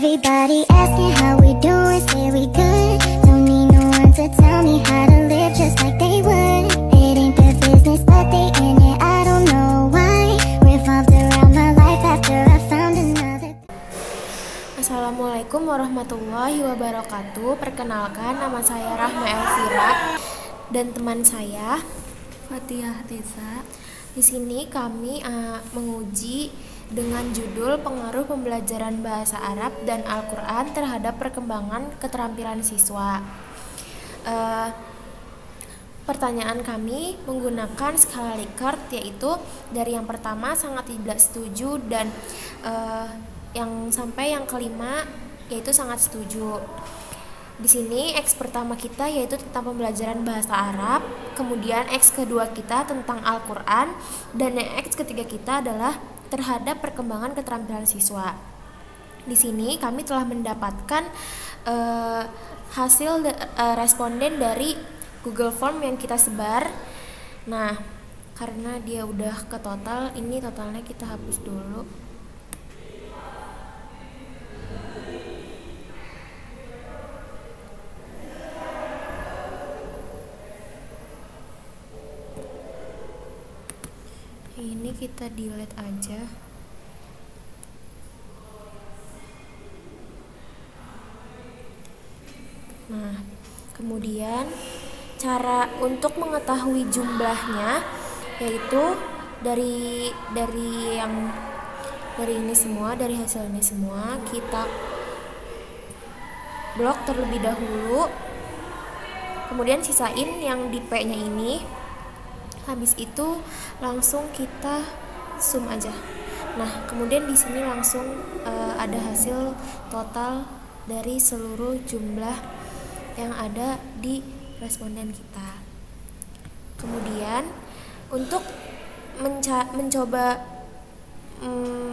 Everybody asking how we doing, say we good. Don't need no one to tell me how to live just like they would. It ain't their business, but they in it, I don't know why. Revolved around my life after I found another. Assalamualaikum warahmatullahi wabarakatuh. Perkenalkan, nama saya Rahma Elvira dan teman saya Fatihah Tisa. Di sini kami menguji dengan judul Pengaruh Pembelajaran Bahasa Arab dan Al-Quran terhadap perkembangan keterampilan siswa. Pertanyaan kami menggunakan skala Likert, yaitu dari yang pertama sangat tidak setuju dan yang sampai yang kelima yaitu sangat setuju. Di sini X pertama kita yaitu tentang pembelajaran bahasa Arab, kemudian X kedua kita tentang Al-Quran, dan X ketiga kita adalah terhadap perkembangan keterampilan siswa. Di sini kami telah mendapatkan hasil responden dari Google Form yang kita sebar. Nah, karena dia udah ke total, ini totalnya kita hapus dulu. Ini kita delete aja. Nah, kemudian cara untuk mengetahui jumlahnya yaitu dari ini semua, dari hasil ini semua kita blok terlebih dahulu. Kemudian sisain yang di P-nya ini. Habis itu langsung kita sum aja. Nah, kemudian di sini langsung ada hasil total dari seluruh jumlah yang ada di responden kita. Kemudian untuk mencoba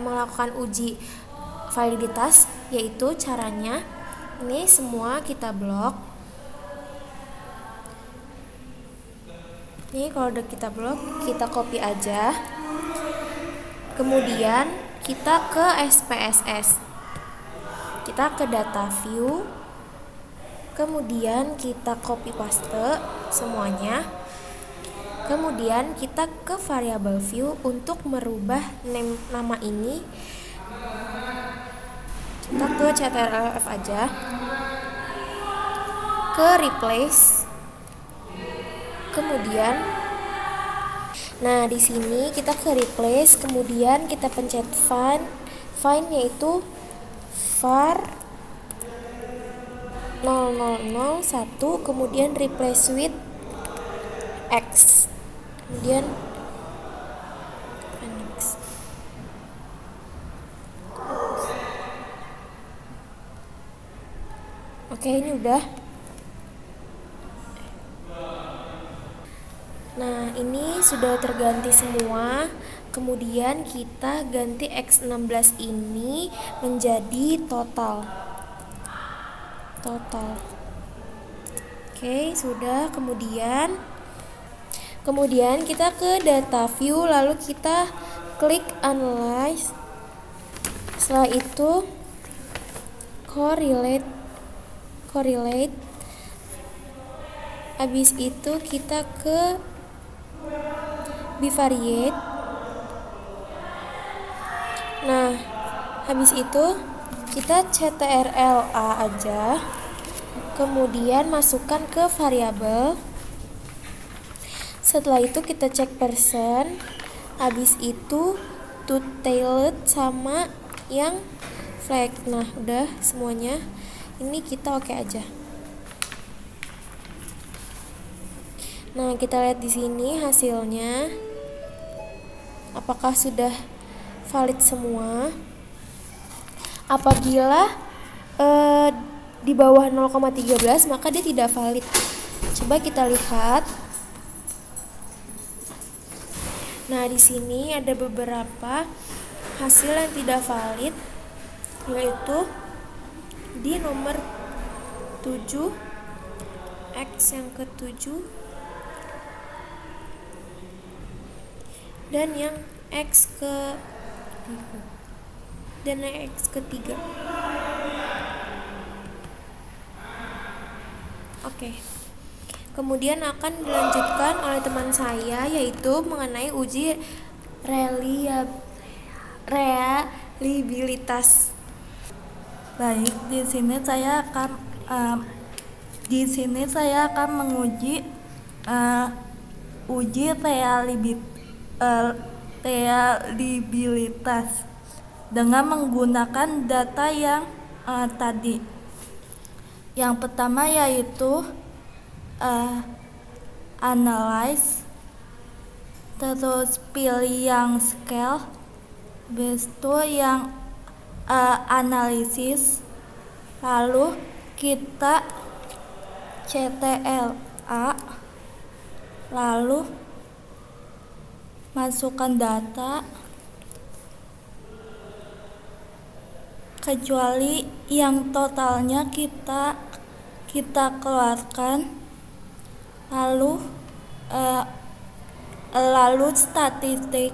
melakukan uji validitas, yaitu caranya ini semua kita blok. Nih, kalau udah kita blok, kita copy aja. Kemudian kita ke SPSS. Kita ke data view. Kemudian kita copy paste semuanya. Kemudian kita ke variable view untuk merubah nama ini. Kita ke ctrlf aja. Ke replace. Kemudian, nah di sini kita ke replace, kemudian kita pencet find yaitu var 0001, kemudian replace with x, kemudian next. Oke, ini udah. Nah, ini sudah terganti semua. Kemudian kita ganti X16 ini menjadi total. Oke, sudah. Kemudian kita ke data view, lalu kita klik analyze. Setelah itu correlate. Habis itu kita ke bivariate. Nah, habis itu kita ctrl-a aja, kemudian masukkan ke variabel. Setelah itu kita cek persen. Habis itu two-tailed sama yang flag. Nah, udah semuanya. Ini kita oke aja. Nah, kita lihat di sini hasilnya. Apakah sudah valid semua? Apabila di bawah 0,13 maka dia tidak valid. Coba kita lihat. Nah, di sini ada beberapa hasil yang tidak valid, yaitu di nomor 7, X yang ke-7, dan yang X ketiga. Oke. Kemudian akan dilanjutkan oleh teman saya, yaitu mengenai uji reliabilitas. Baik, di sini saya akan menguji uji reliabilitas dengan menggunakan data yang tadi. Yang pertama yaitu analyze, terus pilih yang scale, habis itu yang analisis, lalu kita CTLA, lalu masukkan data kecuali yang totalnya kita keluarkan, lalu statistik,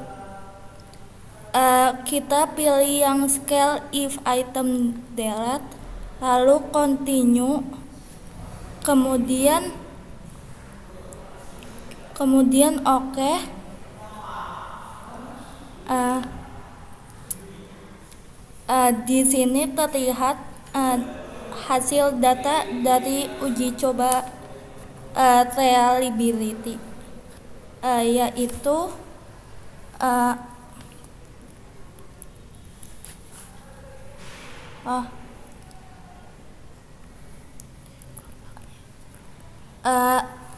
kita pilih yang scale if item delete, lalu continue, kemudian oke. Di sini terlihat hasil data dari uji coba reliability, yaitu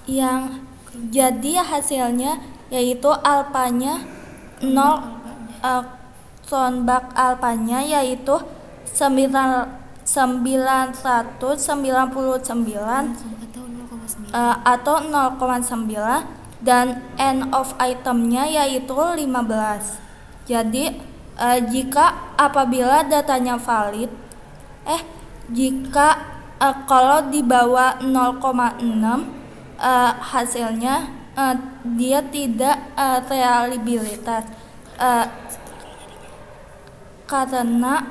yang jadi hasilnya yaitu alpanya 0, Cronbach alpanya yaitu 999 atau 0,9, dan end of itemnya yaitu 15. Jadi jika apabila datanya valid, kalau di bawah 0,6 hasilnya dia tidak reliabilitas, karena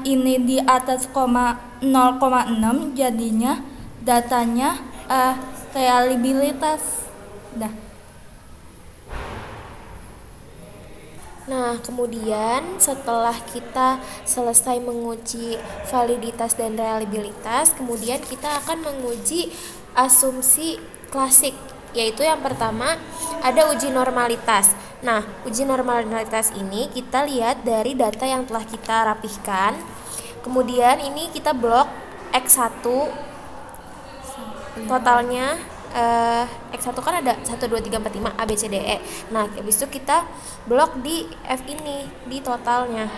ini di atas 0,6 jadinya datanya reliabilitas. Nah, kemudian setelah kita selesai menguji validitas dan reliabilitas, kemudian kita akan menguji asumsi klasik, yaitu yang pertama ada uji normalitas. Nah, uji normalitas ini kita lihat dari data yang telah kita rapihkan. Kemudian ini kita blok X1 totalnya. X1 kan ada 1, 2, 3, 4, 5 A, B, C, D, E. Nah, habis itu kita blok di F ini, di totalnya.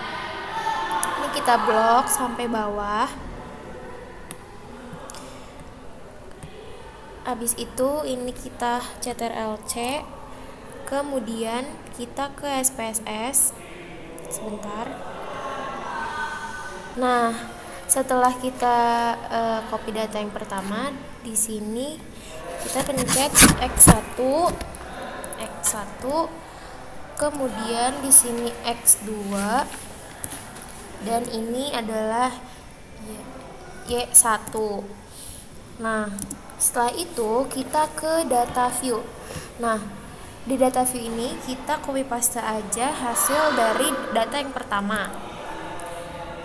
Ini kita blok sampai bawah. Habis itu ini kita CTRL-C. Kemudian kita ke SPSS. Sebentar. Nah, setelah kita copy data yang pertama, di sini kita pencet X1, kemudian di sini X2, dan ini adalah Y1. Nah, setelah itu kita ke data view. Nah, di data view ini kita copy paste aja hasil dari data yang pertama.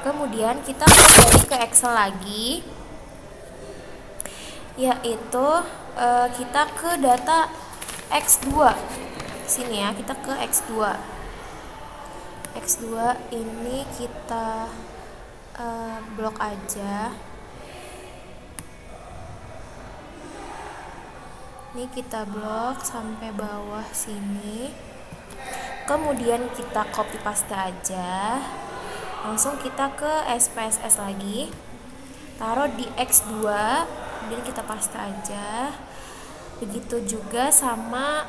Kemudian kita kembali ke Excel lagi, yaitu kita ke data X2. Sini ya, kita ke X2. X2 ini kita blok aja. Ini kita blok sampai bawah sini. Kemudian kita copy paste aja. Langsung kita ke SPSS lagi. Taruh di X2, kemudian kita paste aja. Begitu juga sama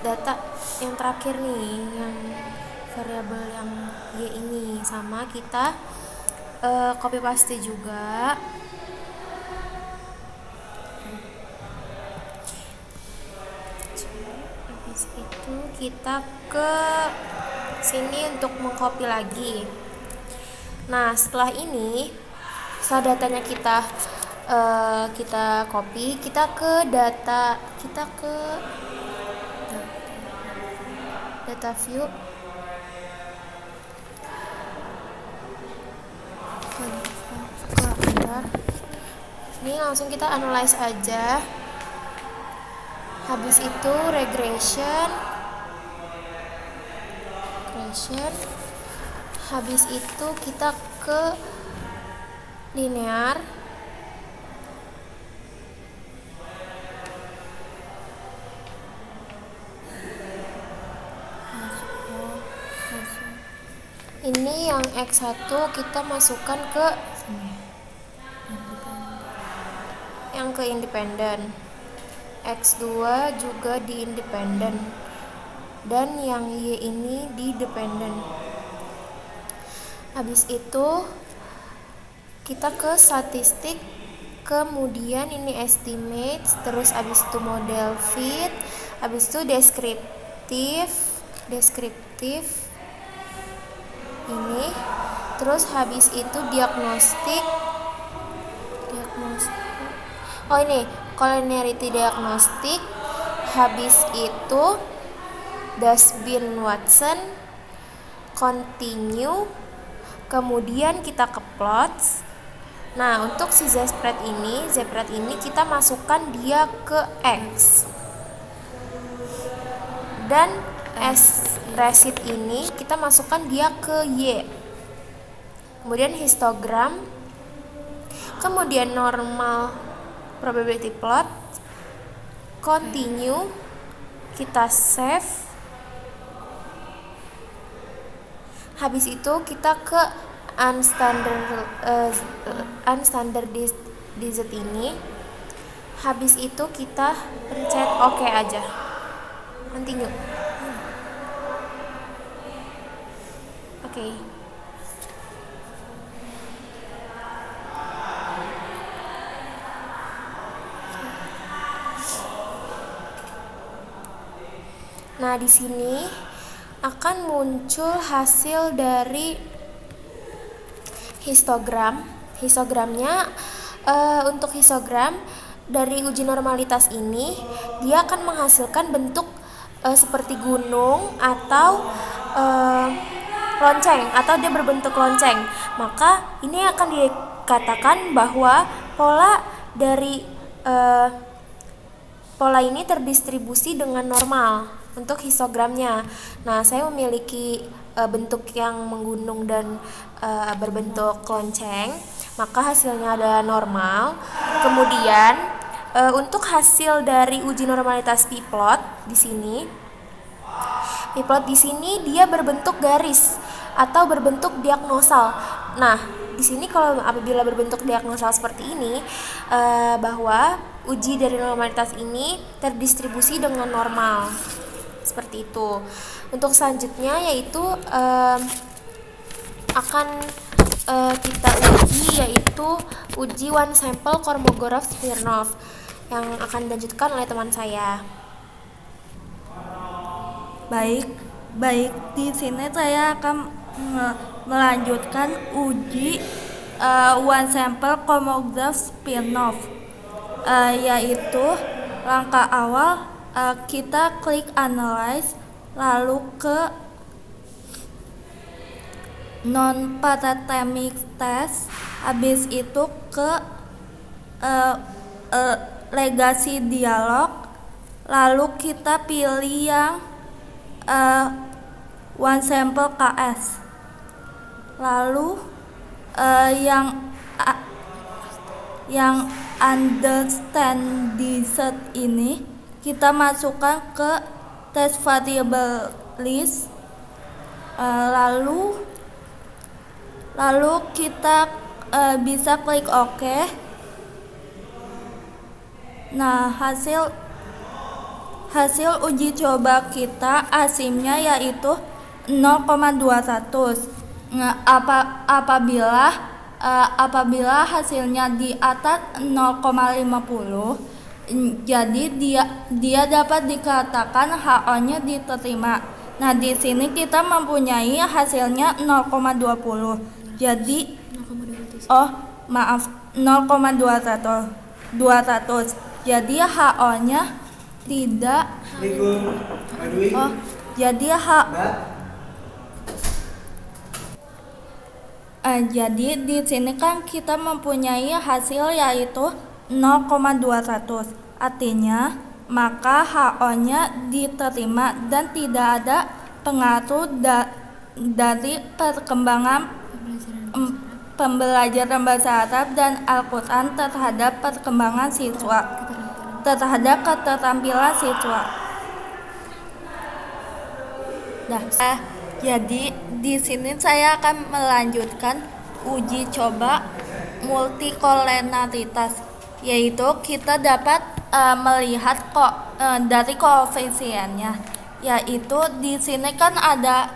data yang terakhir nih, yang variabel yang Y ini, sama kita copy paste juga. Habis itu kita ke sini untuk mengcopy lagi. Nah, setelah ini, setelah datanya kita copy, kita ke data view. Bentar. Ini langsung kita analyze aja. Habis itu regression. Habis itu kita ke linear. Ini yang X1 kita masukkan ke independen. X2 juga di independen. Dan yang Y ini di dependen. Habis itu kita ke statistik, kemudian ini estimates, terus habis itu model fit, habis itu deskriptif ini, terus habis itu diagnostik. Oh, ini collinearity diagnostik, habis itu Dustbin Watson, continue, kemudian kita ke plots. Nah, untuk si z-spread ini kita masukkan dia ke X, dan recit ini kita masukkan dia ke Y. Kemudian histogram, kemudian normal probability plot, continue, kita save. Habis itu kita ke unstandardized ini. Habis itu kita pencet OK aja. Continue. Oke. Nah, di sini akan muncul hasil dari histogram. Histogramnya untuk histogram dari uji normalitas ini dia akan menghasilkan bentuk seperti gunung atau lonceng, atau dia berbentuk lonceng. Maka ini akan dikatakan bahwa pola dari pola ini terdistribusi dengan normal untuk histogramnya. Nah, saya memiliki bentuk yang menggunung dan berbentuk lonceng, maka hasilnya adalah normal. Kemudian untuk hasil dari uji normalitas p-plot di sini, dia berbentuk garis atau berbentuk diagnosal. Nah, di sini kalau apabila berbentuk diagnosal seperti ini, bahwa uji dari normalitas ini terdistribusi dengan normal. Seperti itu. Untuk selanjutnya yaitu akan kita uji, yaitu uji one sample Kolmogorov-Smirnov yang akan dilanjutkan oleh teman saya. Baik, di sini saya akan melanjutkan uji one sample Kolmogorov-Smirnov, yaitu langkah awal kita klik analyze, lalu ke non-parametric test, habis itu ke legacy dialog, lalu kita pilih yang one sample KS, lalu yang understand dessert ini kita masukkan ke test variable list, lalu kita bisa klik OK. Nah, hasil uji coba kita asimnya yaitu 0,200. Nah, apabila hasilnya di atas 0,50, jadi dia dapat dikatakan HO-nya diterima. Nah, di sini kita mempunyai hasilnya 0,20. Jadi 0,200. oh maaf 0,200. Jadi HO-nya tidak jadi jadi di sini kan kita mempunyai hasil yaitu 0,200. Artinya maka HO-nya diterima dan tidak ada pengaruh dari perkembangan pembelajaran bahasa Arab dan Al-Quran terhadap perkembangan siswa, terhadap keterampilan siswa. Jadi di sini saya akan melanjutkan uji coba multikollenaritas, yaitu kita dapat melihat dari koefisiennya, yaitu di sini kan ada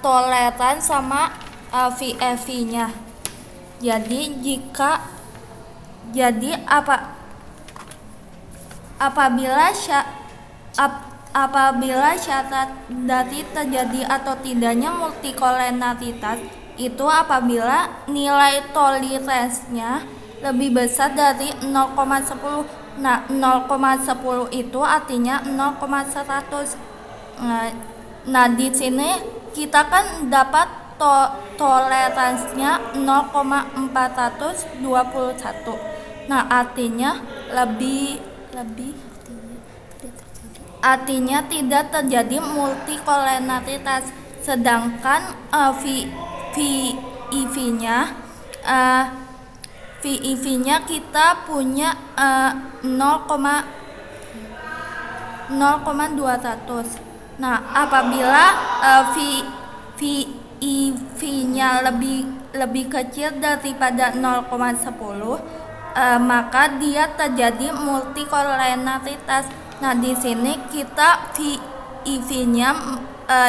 toleran sama VFV-nya. Apabila syarat dari terjadi atau tidaknya multikollenaritas itu apabila nilai toleransinya lebih besar dari 0,10. Nah, 0,10 itu artinya 0,100. Nah, di sini kita kan dapat toleransinya 0,421. Nah, artinya tidak terjadi multikollenaritas, sedangkan VIV-nya kita punya 0,200. Nah, apabila VIV-nya lebih kecil daripada 0,10, maka dia terjadi multikollenaritas. Nah, di sini kita VIV-nya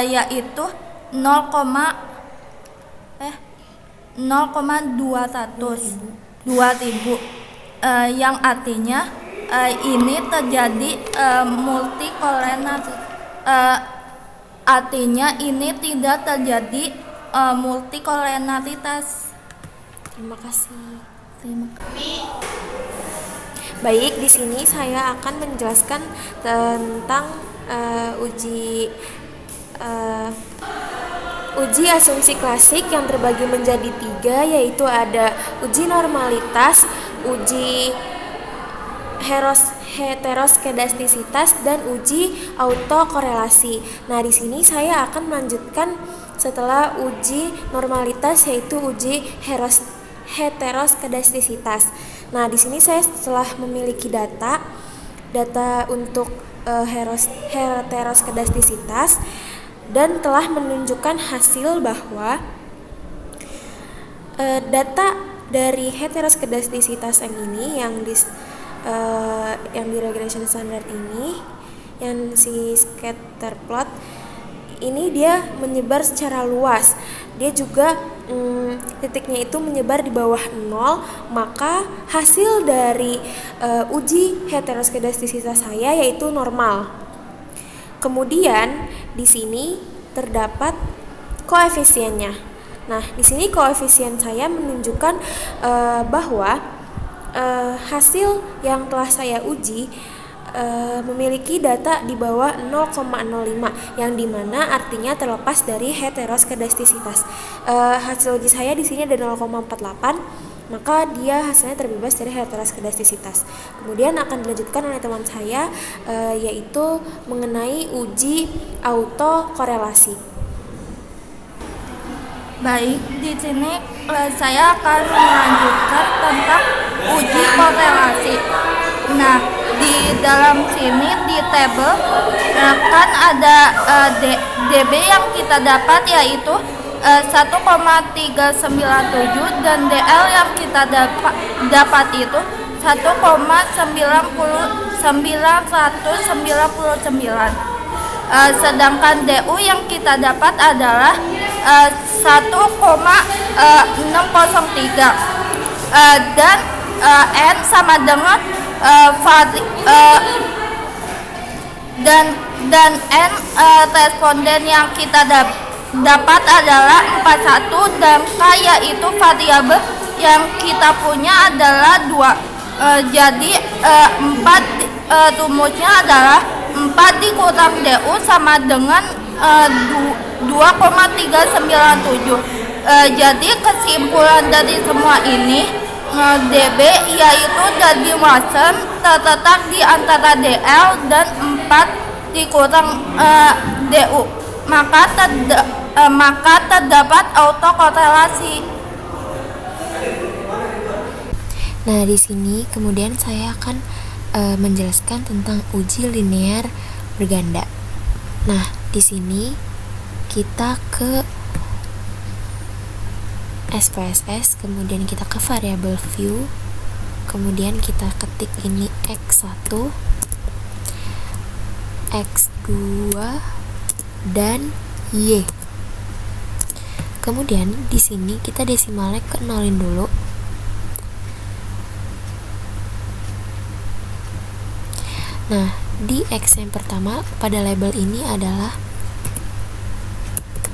yaitu 0,200, yang artinya ini terjadi multikollenaritas. Artinya ini tidak terjadi multikollenaritas. Terima kasih. Baik, di sini saya akan menjelaskan tentang uji asumsi klasik yang terbagi menjadi 3, yaitu ada uji normalitas, uji heteroskedastisitas, dan uji autokorelasi. Nah, di sini saya akan melanjutkan setelah uji normalitas, yaitu uji heteroskedastisitas. Nah, di sini saya setelah memiliki data untuk heteroskedastisitas dan telah menunjukkan hasil bahwa data dari heteroskedastisitas yang ini yang di regression standard ini, yang si scatter plot ini, dia menyebar secara luas. Dia juga titiknya itu menyebar di bawah 0, maka hasil dari uji heteroskedastisitas saya yaitu normal. Kemudian di sini terdapat koefisiennya. Nah, di sini koefisien saya menunjukkan bahwa hasil yang telah saya uji memiliki data di bawah 0,05, yang dimana artinya terlepas dari heteroskedastisitas. Hasil uji saya di sini ada 0,48, maka dia hasilnya terbebas dari heteroskedastisitas. Kemudian akan dilanjutkan oleh teman saya, yaitu mengenai uji autokorelasi. Baik, di sini saya akan melanjutkan tentang uji korelasi. Nah, di dalam sini di tabel kan ada dB yang kita dapat yaitu 1,397 dan DL yang kita dapat itu 1,999. Sedangkan DU yang kita dapat adalah 1,603 dan N sama dengan dan N responden yang kita dapat adalah 41 dan K yaitu variabel yang kita punya adalah 2. Jadi 4 rumusnya adalah 4 dikurang DU sama dengan 2,397. Jadi kesimpulan dari semua ini, DB yaitu dari Watson terletak di antara DL dan 4 dikurang DU, maka terdapat autokorelasi. Nah, di sini kemudian saya akan menjelaskan tentang uji linear berganda. Nah, di sini kita ke SPSS, kemudian kita ke variabel view, kemudian kita ketik ini X1, X2, dan Y. Kemudian di sini kita desimalnya ke nolin dulu. Nah, di X yang pertama pada label ini adalah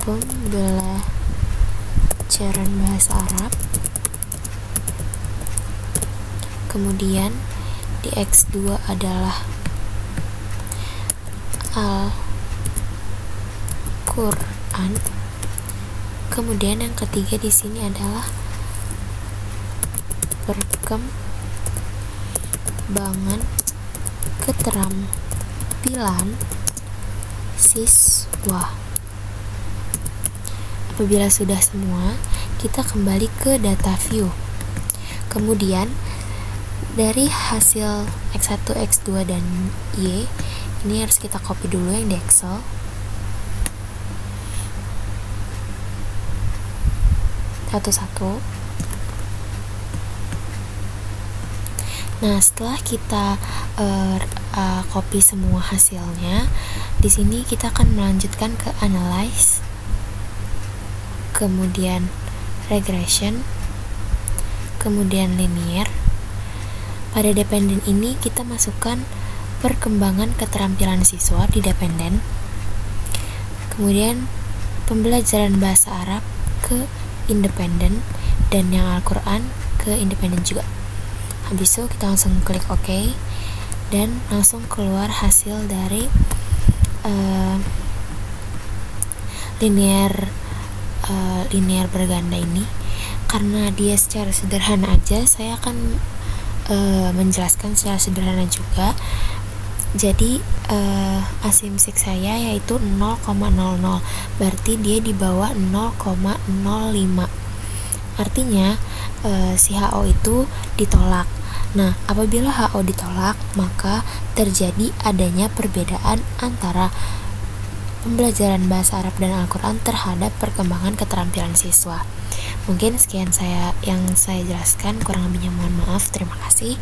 pembelajaran bahasa Arab. Kemudian di X2 adalah Al-Quran. Kemudian yang ketiga di sini adalah perkembangan keterampilan siswa. Apabila sudah semua, kita kembali ke data view. Kemudian dari hasil X1, X2, dan Y ini harus kita copy dulu yang di Excel. Satu-satu. Nah, setelah kita copy semua hasilnya, di sini kita akan melanjutkan ke analyze, kemudian regression, kemudian linear. Pada dependen ini kita masukkan perkembangan keterampilan siswa di dependen, kemudian pembelajaran bahasa Arab ke independen, dan yang Al-Quran ke independen juga. Habis itu kita langsung klik OK, dan langsung keluar hasil dari linear berganda ini. Karena dia secara sederhana aja, saya akan menjelaskan secara sederhana juga. Jadi asimsik saya yaitu 0,00, berarti dia di bawah 0,05. Artinya si HO itu ditolak. Nah, apabila HO ditolak, maka terjadi adanya perbedaan antara pembelajaran bahasa Arab dan Al-Quran terhadap perkembangan keterampilan siswa. Mungkin sekian yang saya jelaskan, kurang lebihnya mohon maaf. Terima kasih.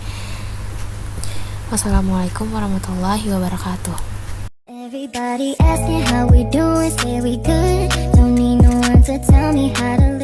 Wassalamualaikum warahmatullahi wabarakatuh. Everybody asking how we doing, say we good. Don't need no one to tell me how to